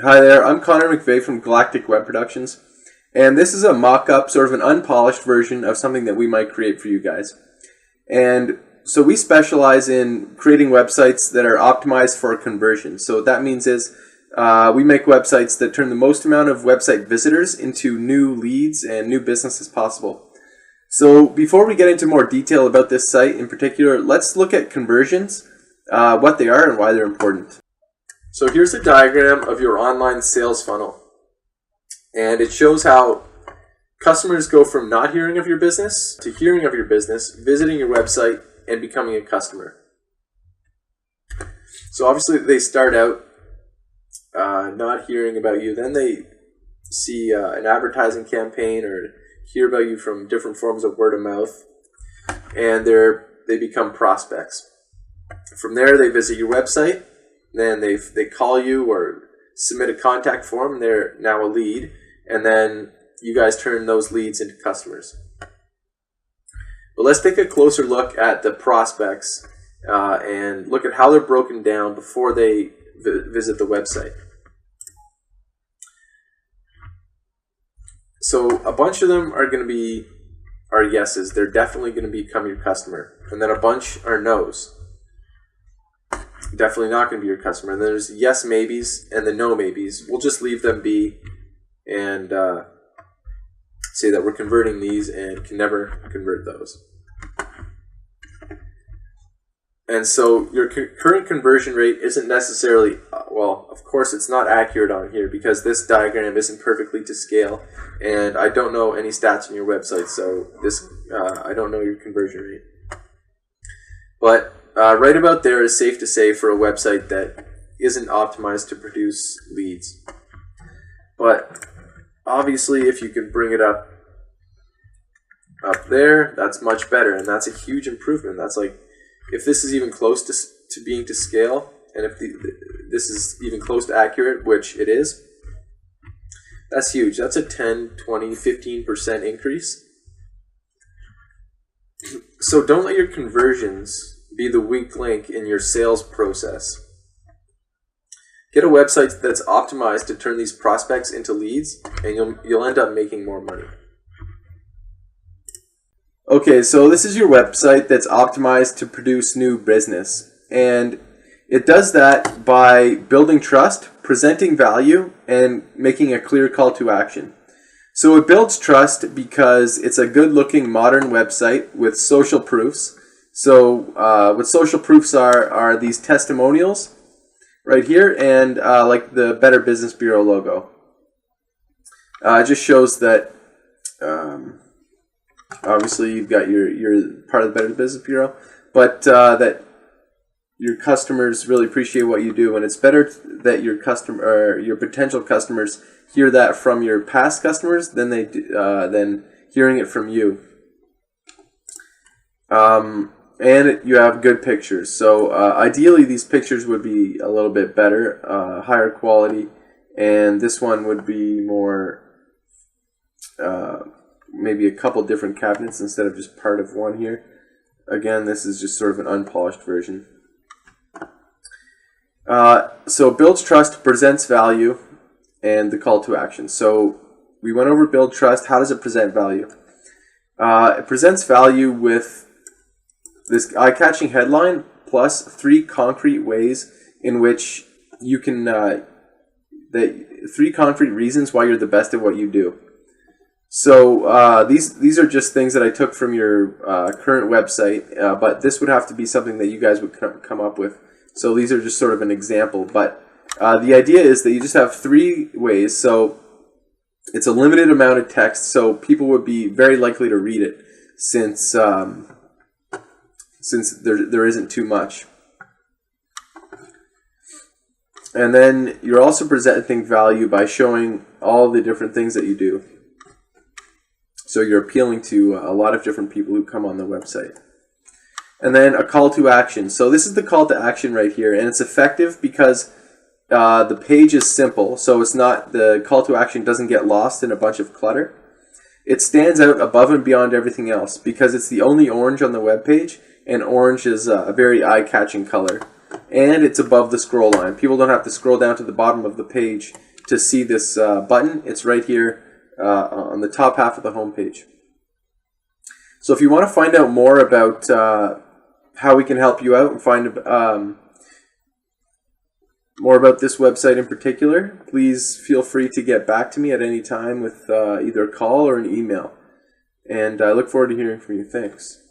Hi there, I'm Connor McVeigh from Galactic Web Productions, and this is a mock-up, sort of an unpolished version of something that we might create for you guys. And so we specialize in creating websites that are optimized for conversion. So what that means is we make websites that turn the most amount of website visitors into new leads and new business as possible. So before we get into more detail about this site in particular, let's look at conversions, what they are and why they're important. So here's a diagram of your online sales funnel, and it shows how customers go from not hearing of your business to hearing of your business, visiting your website, and becoming a customer. So obviously they start out not hearing about you, then they see an advertising campaign or hear about you from different forms of word of mouth, and they become prospects. From there they visit your website. Then they call you or submit a contact form, and they're now a lead, and then you guys turn those leads into customers. But let's take a closer look at the prospects and look at how they're broken down before they visit the website. So a bunch of them are yeses. They're definitely going to become your customer, and then a bunch are nos. Definitely not going to be your customer. And then there's yes maybes and the no maybes. We'll just leave them be and say that we're converting these and can never convert those. And so your current conversion rate isn't necessarily, well, of course it's not accurate on here because this diagram isn't perfectly to scale, and I don't know any stats on your website, so I don't know your conversion rate. But right about there is safe to say for a website that isn't optimized to produce leads. But obviously if you can bring it up there, that's much better, and that's a huge improvement. That's like, if this is even close to being to scale, and if this is even close to accurate, which it is, that's huge. That's a 10, 20, 15% increase. So don't let your conversions be the weak link in your sales process. Get a website that's optimized to turn these prospects into leads, and you'll end up making more money. Okay, so this is your website that's optimized to produce new business, and it does that by building trust, presenting value, and making a clear call to action. So it builds trust because it's a good-looking modern website with social proofs. So what social proofs are these testimonials right here, and like the Better Business Bureau logo. It just shows that obviously you've got you're part of the Better Business Bureau, but that your customers really appreciate what you do, and it's better that your potential customers hear that from your past customers than than hearing it from you. And you have good pictures. So ideally these pictures would be a little bit better, higher quality, and this one would be more, maybe a couple different cabinets instead of just part of one here. Again, this is just sort of an unpolished version. So builds trust, presents value, and the call to action. So we went over build trust. How does it present value? It presents value with this eye-catching headline plus 3 concrete ways in which you can, 3 concrete reasons why you're the best at what you do. So these are just things that I took from your current website, but this would have to be something that you guys would come up with. So these are just sort of an example, but the idea is that you just have 3 ways. So it's a limited amount of text, so people would be very likely to read it since there isn't too much. And then you're also presenting value by showing all the different things that you do. So you're appealing to a lot of different people who come on the website. And then a call to action. So this is the call to action right here, and it's effective because the page is simple, so it's not, the call to action doesn't get lost in a bunch of clutter. It stands out above and beyond everything else because it's the only orange on the web page, and orange is a very eye-catching color. And it's above the scroll line. People don't have to scroll down to the bottom of the page to see this button. It's right here on the top half of the homepage. So if you want to find out more about how we can help you out and find more about this website in particular, please feel free to get back to me at any time with either a call or an email. And I look forward to hearing from you. Thanks.